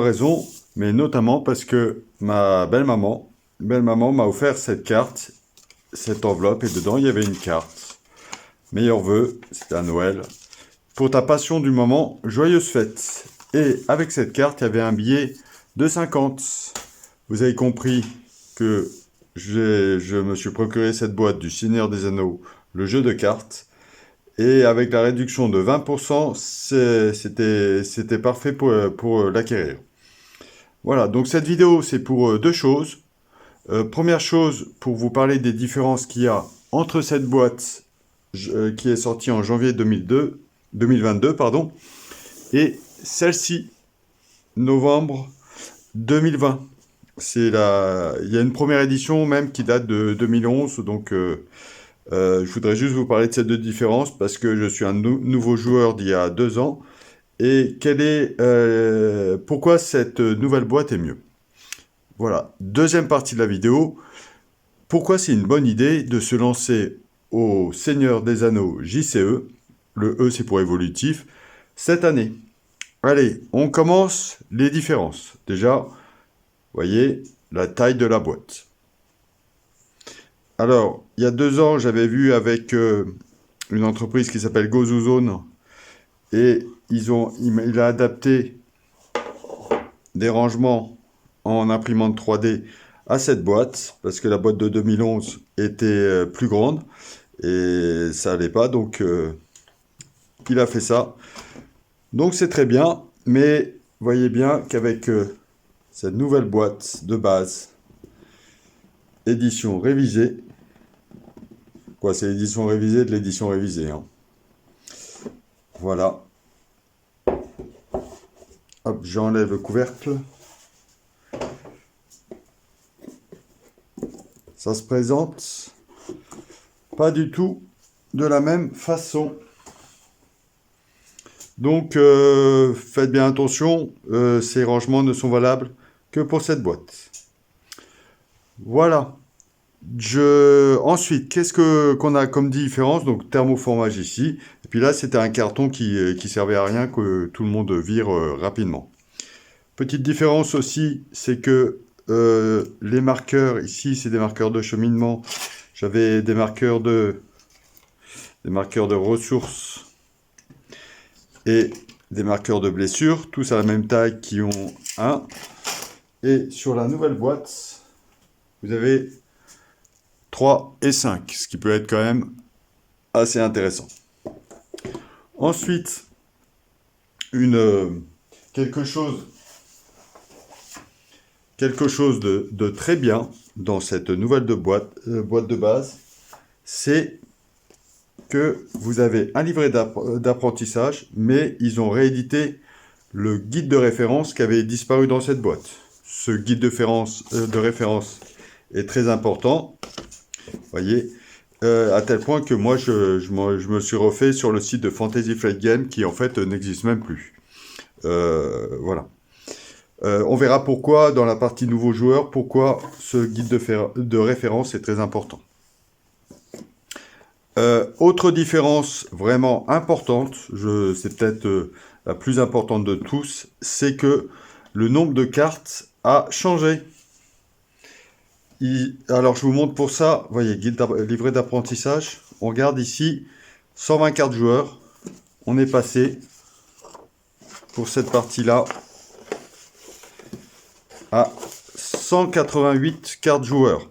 raison, mais notamment parce que ma belle-maman m'a offert cette carte, cette enveloppe, et dedans il y avait une carte. Meilleurs vœux, c'était à Noël. Pour ta passion du moment, joyeuses fêtes. Et avec cette carte, il y avait un billet de 50. Vous avez compris que je me suis procuré cette boîte du Seigneur des Anneaux, le jeu de cartes. Et avec la réduction de 20%, c'était parfait pour l'acquérir. Voilà, donc cette vidéo, c'est pour deux choses. Première chose, pour vous parler des différences qu'il y a entre cette boîte qui est sortie en janvier 2022, pardon, et celle-ci, novembre 2020. Il y a une première édition même qui date de 2011, donc je voudrais juste vous parler de ces deux différences parce que je suis un nouveau joueur d'il y a 2 ans. Et pourquoi cette nouvelle boîte est mieux? Voilà, deuxième partie de la vidéo. Pourquoi c'est une bonne idée de se lancer au Seigneur des Anneaux JCE, le E c'est pour évolutif, cette année? Allez, on commence les différences. Déjà, voyez la taille de la boîte. Alors, il y a 2 ans, j'avais vu avec une entreprise qui s'appelle GoZoZone et il a adapté des rangements en imprimante 3D à cette boîte, parce que la boîte de 2011 était plus grande, et ça allait pas, donc il a fait ça. Donc c'est très bien, mais voyez bien qu'avec cette nouvelle boîte de base, édition révisée, quoi, c'est l'édition révisée de l'édition révisée, hein. Voilà. Hop, j'enlève le couvercle. Ça se présente pas du tout de la même façon. Donc, faites bien attention, ces rangements ne sont valables que pour cette boîte. Voilà. Ensuite, qu'on a comme différence? Donc, thermoformage ici. Et puis là, c'était un carton qui servait à rien, que tout le monde vire rapidement. Petite différence aussi, c'est que les marqueurs, ici, c'est des marqueurs de cheminement. J'avais des marqueurs de ressources et des marqueurs de blessure, tous à la même taille qui ont 1. Et sur la nouvelle boîte, vous avez 3 et 5, ce qui peut être quand même assez intéressant. Ensuite, quelque chose de très bien dans cette nouvelle boîte de base, c'est que vous avez un livret d'apprentissage, mais ils ont réédité le guide de référence qui avait disparu dans cette boîte. Ce guide de référence est très important, voyez, à tel point que moi je me suis refait sur le site de Fantasy Flight Game qui en fait n'existe même plus. Voilà. On verra pourquoi dans la partie nouveaux joueurs, pourquoi ce guide de référence est très important. Autre différence vraiment importante, c'est peut-être la plus importante de tous, c'est que le nombre de cartes a changé. Alors je vous montre pour ça, voyez, livret d'apprentissage, on regarde ici, 124 joueurs, on est passé pour cette partie-là à 188 cartes joueurs.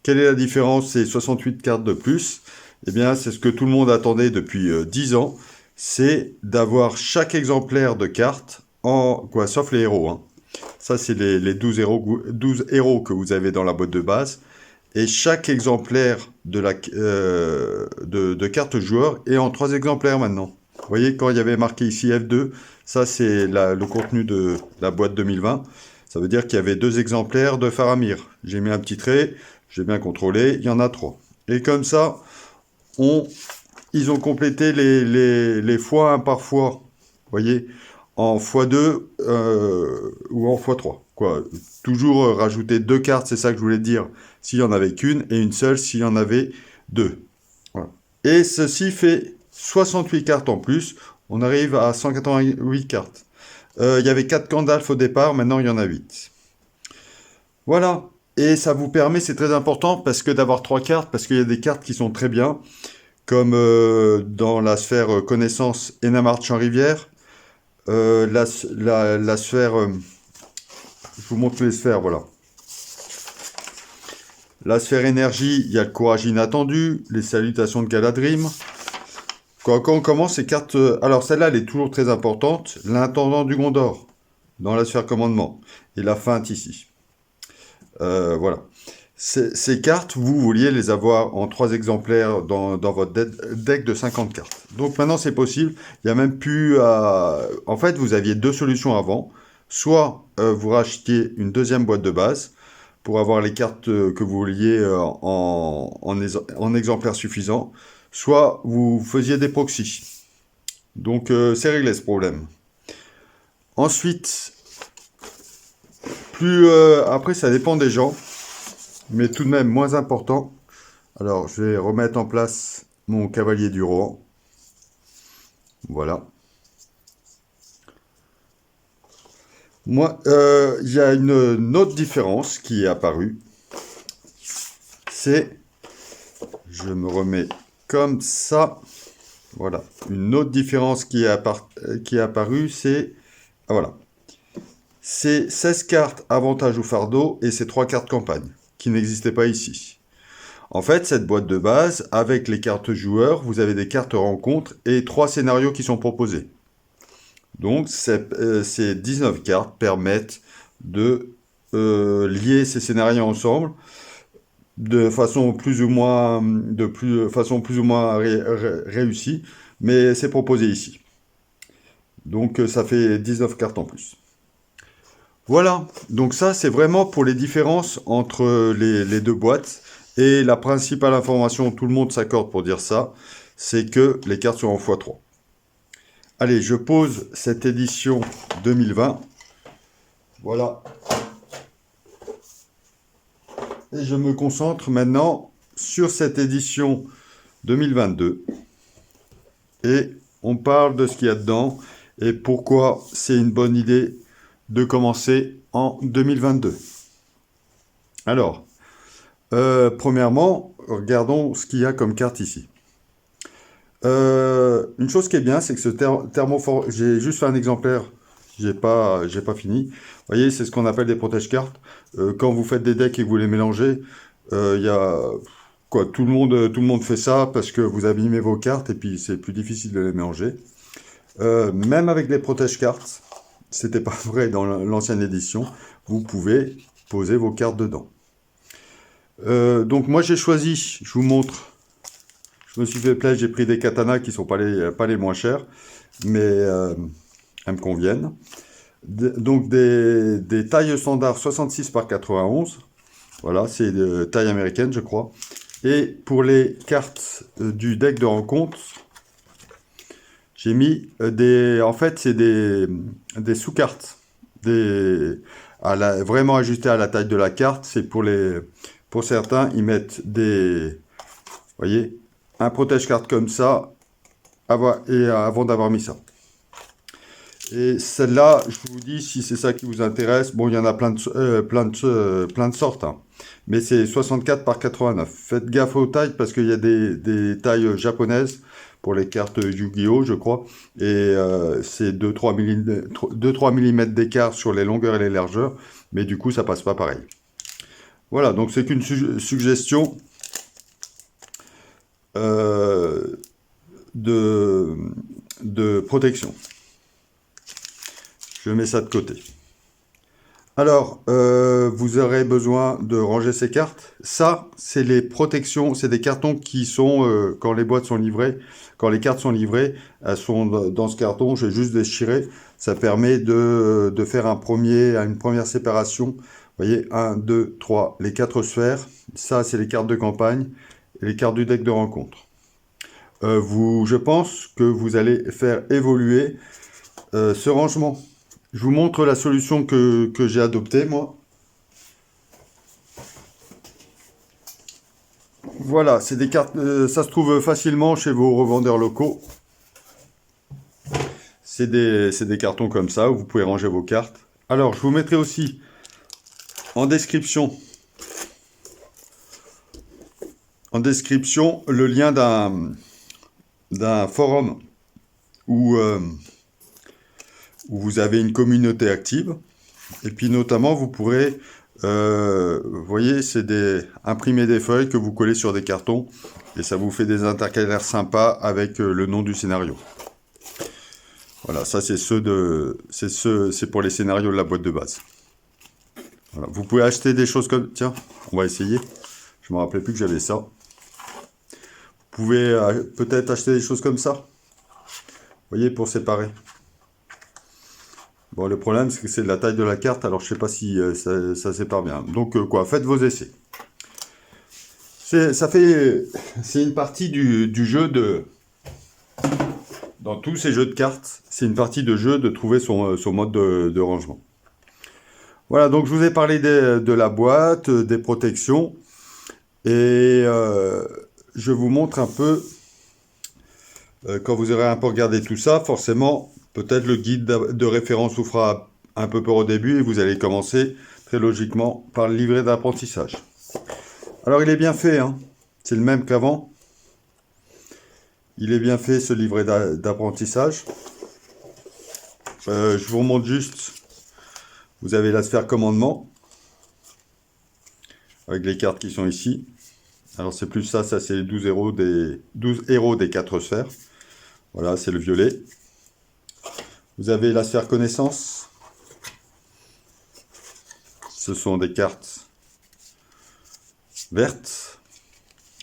Quelle est la différence? C'est 68 cartes de plus. Eh bien, c'est ce que tout le monde attendait depuis 10 ans, c'est d'avoir chaque exemplaire de carte sauf les héros, hein. Ça, c'est les 12 héros que vous avez dans la boîte de base. Et chaque exemplaire de carte joueur est en 3 exemplaires maintenant. Vous voyez, quand il y avait marqué ici F2, ça c'est le contenu de la boîte 2020. Ça veut dire qu'il y avait 2 exemplaires de Faramir. J'ai mis un petit trait, j'ai bien contrôlé, il y en a 3. Et comme ça, ils ont complété les fois 1 par fois. Vous voyez, en x2 ou en x3. Quoi. Toujours rajouter 2 cartes, c'est ça que je voulais dire, s'il n'y en avait qu'une, et une seule s'il y en avait 2. Voilà. Et ceci fait 68 cartes en plus. On arrive à 188 cartes. Il y avait 4 Gandalf au départ, maintenant il y en a 8. Voilà. Et ça vous permet, c'est très important, parce que d'avoir 3 cartes, parce qu'il y a des cartes qui sont très bien, comme dans la sphère connaissance Enamart Champ-Rivière, la sphère, je vous montre les sphères, voilà. La sphère énergie, il y a le courage inattendu, les salutations de Galadrim. Quand on commence ces cartes, alors celle-là, elle est toujours très importante, l'intendant du Gondor, dans la sphère commandement, et la feinte ici. Voilà. Ces cartes, vous vouliez les avoir en 3 exemplaires dans votre deck de 50 cartes. Donc maintenant, c'est possible. Il n'y a même plus à... En fait, vous aviez 2 solutions avant. Soit vous rachetiez une deuxième boîte de base pour avoir les cartes que vous vouliez en exemplaires suffisants. Soit vous faisiez des proxys. Donc c'est réglé ce problème. Ensuite, après, ça dépend des gens, mais tout de même moins important. Alors, je vais remettre en place mon cavalier du Rohan. Voilà. Moi, il y a une autre différence qui est apparue. C'est, je me remets comme ça. Voilà. Une autre différence qui est apparue, c'est, voilà. C'est 16 cartes avantage ou fardeau et c'est 3 cartes campagne qui n'existaient pas ici. En fait, cette boîte de base, avec les cartes joueurs, vous avez des cartes rencontres et 3 scénarios qui sont proposés. Donc, ces 19 cartes permettent de lier ces scénarios ensemble de façon plus ou moins, réussie, mais c'est proposé ici. Donc, ça fait 19 cartes en plus. Voilà, donc ça c'est vraiment pour les différences entre les 2 boîtes. Et la principale information, tout le monde s'accorde pour dire ça, c'est que les cartes sont en x3. Allez, je pose cette édition 2020. Voilà. Et je me concentre maintenant sur cette édition 2022. Et on parle de ce qu'il y a dedans et pourquoi c'est une bonne idée de commencer en 2022. Alors, premièrement, regardons ce qu'il y a comme carte ici. Une chose qui est bien, c'est que ce thermofor... J'ai juste fait un exemplaire, j'ai pas fini. Vous voyez, c'est ce qu'on appelle des protège-cartes. Quand vous faites des decks et que vous les mélangez, il y a... Quoi, tout le monde fait ça parce que vous abîmez vos cartes et puis c'est plus difficile de les mélanger. Même avec les protège-cartes, c'était pas vrai dans l'ancienne édition, vous pouvez poser vos cartes dedans. Donc moi j'ai choisi, je vous montre, je me suis fait plaisir, j'ai pris des katanas qui sont pas les moins chers, mais elles me conviennent. Donc des tailles standards 66 par 91, voilà, c'est de taille américaine je crois. Et pour les cartes du deck de rencontre, j'ai mis en fait c'est des sous-cartes, vraiment ajustées à la taille de la carte. C'est pour certains, ils mettent vous voyez, un protège-carte comme ça, avant d'avoir mis ça. Et celle-là, je vous dis, si c'est ça qui vous intéresse, bon, il y en a plein de sortes, hein. Mais c'est 64 par 89. Faites gaffe aux tailles parce qu'il y a des tailles japonaises pour les cartes Yu-Gi-Oh, je crois. Et c'est 2-3 mm d'écart sur les longueurs et les largeurs. Mais du coup, ça passe pas pareil. Voilà, donc c'est qu'une suggestion de protection. Je mets ça de côté. Alors, vous aurez besoin de ranger ces cartes. Ça, c'est les protections, c'est des cartons qui sont, quand les boîtes sont livrées, quand les cartes sont livrées, elles sont dans ce carton, j'ai juste déchiré. Ça permet de faire une première séparation. Vous voyez, 1, 2, 3, les 4 sphères. Ça, c'est les cartes de campagne et les cartes du deck de rencontre. Je pense que vous allez faire évoluer ce rangement. Je vous montre la solution que j'ai adoptée, moi. Voilà, c'est des cartes, ça se trouve facilement chez vos revendeurs locaux. c'est des cartons comme ça où vous pouvez ranger vos cartes. Alors, je vous mettrai aussi en description le lien d'un forum où, où vous avez une communauté active. Et puis notamment, vous pourrez, vous voyez, imprimer des feuilles que vous collez sur des cartons. Et ça vous fait des intercalaires sympas avec le nom du scénario. Voilà, ça c'est c'est pour les scénarios de la boîte de base. Voilà. Vous pouvez acheter des choses comme... Tiens, on va essayer. Je me rappelais plus que j'avais ça. Vous pouvez peut-être acheter des choses comme ça. Vous voyez, pour séparer. Bon, le problème, c'est que c'est de la taille de la carte, alors je sais pas si ça sépare bien. Donc, quoi, faites vos essais. C'est une partie du jeu de... Dans tous ces jeux de cartes, c'est une partie de jeu de trouver son mode de rangement. Voilà, donc je vous ai parlé de la boîte, des protections, et je vous montre un peu, quand vous aurez un peu regardé tout ça, forcément, peut-être le guide de référence vous fera un peu peur au début, et vous allez commencer très logiquement par le livret d'apprentissage. Alors il est bien fait, hein, c'est le même qu'avant. Il est bien fait ce livret d'apprentissage. Je vous remonte juste. Vous avez la sphère commandement. Avec les cartes qui sont ici. Alors c'est plus ça c'est les 12 héros des 4 sphères. Voilà, c'est le violet. Vous avez la sphère connaissance. Ce sont des cartes vertes.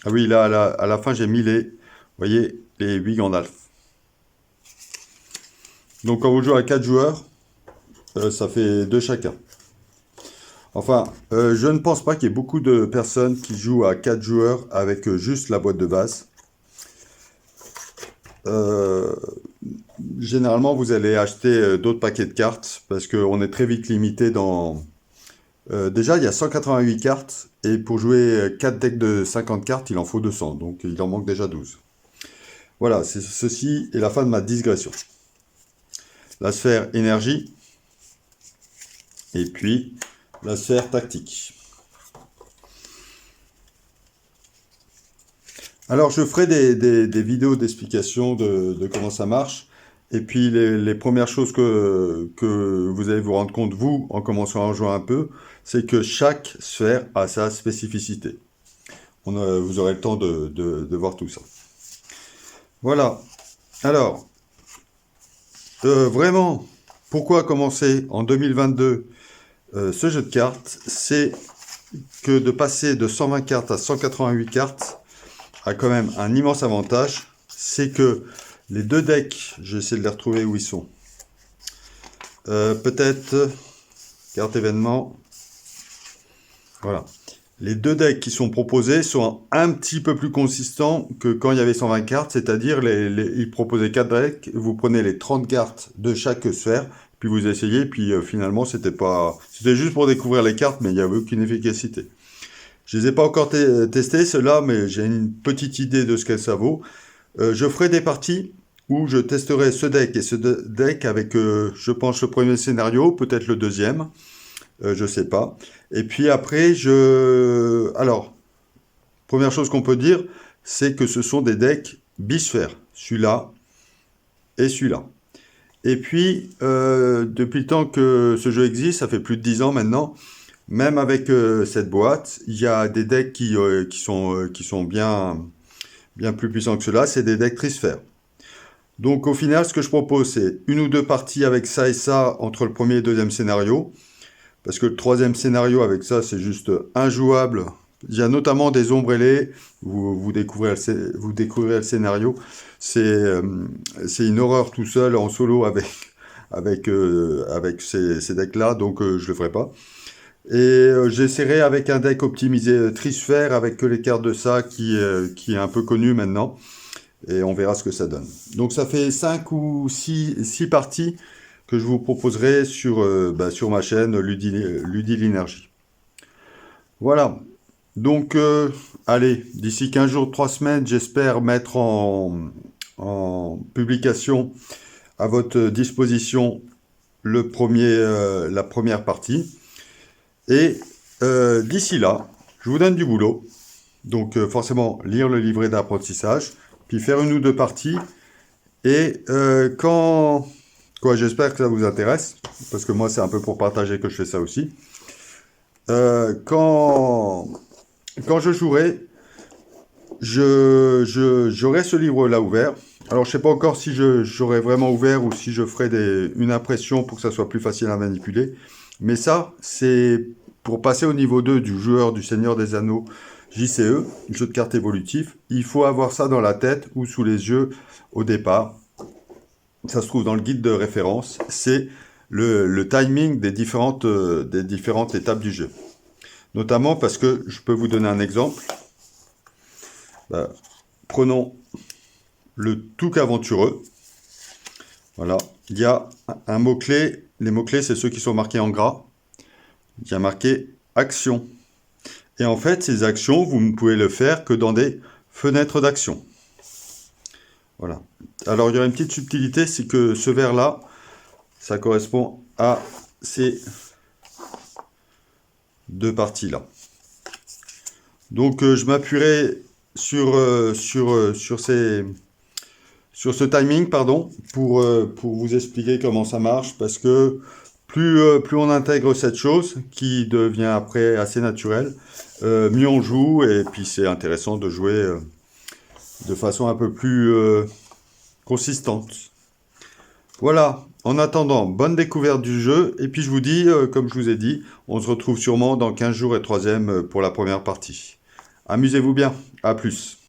Ah oui, là, à la fin, j'ai mis vous voyez, les 8 Gandalf. Donc quand vous jouez à 4 joueurs, ça fait 2 chacun. Enfin, je ne pense pas qu'il y ait beaucoup de personnes qui jouent à 4 joueurs avec juste la boîte de base. Généralement, vous allez acheter d'autres paquets de cartes parce qu'on est très vite limité dans... déjà, il y a 188 cartes et pour jouer 4 decks de 50 cartes, il en faut 200. Donc, il en manque déjà 12. Voilà, ceci est la fin de ma digression. La sphère énergie et puis la sphère tactique. Alors, je ferai des vidéos d'explication de comment ça marche. Et puis, les premières choses que vous allez vous rendre compte, vous, en commençant à jouer un peu, c'est que chaque sphère a sa spécificité. Vous aurez le temps de voir tout ça. Voilà. Alors, vraiment, pourquoi commencer en 2022 ce jeu de cartes? C'est que de passer de 120 cartes à 188 cartes a quand même un immense avantage. C'est que les deux decks, j'essaie de les retrouver où ils sont. Peut-être, carte événement. Voilà. Les deux decks qui sont proposés sont un petit peu plus consistants que quand il y avait 120 cartes, c'est-à-dire ils proposaient 4 decks, vous prenez les 30 cartes de chaque sphère, puis vous essayez, puis finalement c'était juste pour découvrir les cartes, mais il n'y avait aucune efficacité. Je les ai pas encore testés ceux-là, mais j'ai une petite idée de ce que ça vaut. Je ferai des parties où je testerai ce deck et ce deck avec, je pense, le premier scénario, peut-être le deuxième. Je sais pas. Et puis après, alors, première chose qu'on peut dire, c'est que ce sont des decks bisphères. Celui-là et celui-là. Et puis, depuis le temps que ce jeu existe, ça fait plus de 10 ans maintenant, même avec cette boîte, il y a des decks qui sont bien plus puissants que cela, c'est des decks trisphères. Donc au final, ce que je propose, c'est une ou deux parties avec ça et ça entre le premier et le deuxième scénario. Parce que le troisième scénario avec ça, c'est juste injouable. Il y a notamment des ombres ailées. Vous découvrirez le scénario. C'est une horreur tout seul en solo avec ces decks-là. Donc je le ferai pas. Et j'essaierai avec un deck optimisé Trisphère avec que les cartes de ça qui est un peu connu maintenant. Et on verra ce que ça donne. Donc ça fait 5 ou 6 parties que je vous proposerai sur ma chaîne Ludilenergie. Voilà. Donc, allez, d'ici 15 jours, 3 semaines, j'espère mettre en publication à votre disposition la première partie. Et d'ici là, je vous donne du boulot. Donc forcément, lire le livret d'apprentissage, puis faire une ou deux parties. Et quoi, j'espère que ça vous intéresse, parce que moi, c'est un peu pour partager que je fais ça aussi. Euh, quand, quand je jouerai, j'aurai ce livre-là ouvert. Alors, je sais pas encore si j'aurai vraiment ouvert ou si je ferai une impression pour que ça soit plus facile à manipuler. Mais ça, c'est pour passer au niveau 2 du joueur du Seigneur des Anneaux JCE, jeu de cartes évolutif. Il faut avoir ça dans la tête ou sous les yeux au départ. Ça se trouve dans le guide de référence. C'est le timing des différentes étapes du jeu. Notamment parce que je peux vous donner un exemple. Bah, prenons le Touc aventureux. Voilà. Il y a un mot-clé. Les mots-clés, c'est ceux qui sont marqués en gras. Il y a marqué action. Et en fait, ces actions, vous ne pouvez le faire que dans des fenêtres d'action. Voilà. Alors, il y a une petite subtilité, c'est que ce vert-là, ça correspond à ces deux parties-là. Donc, je m'appuierai sur ce timing, pardon, pour vous expliquer comment ça marche, parce que plus on intègre cette chose, qui devient après assez naturelle, mieux on joue, et puis c'est intéressant de jouer de façon un peu plus consistante. Voilà, en attendant, bonne découverte du jeu, et puis je vous dis, comme je vous ai dit, on se retrouve sûrement dans 15 jours et 3e pour la première partie. Amusez-vous bien, à plus.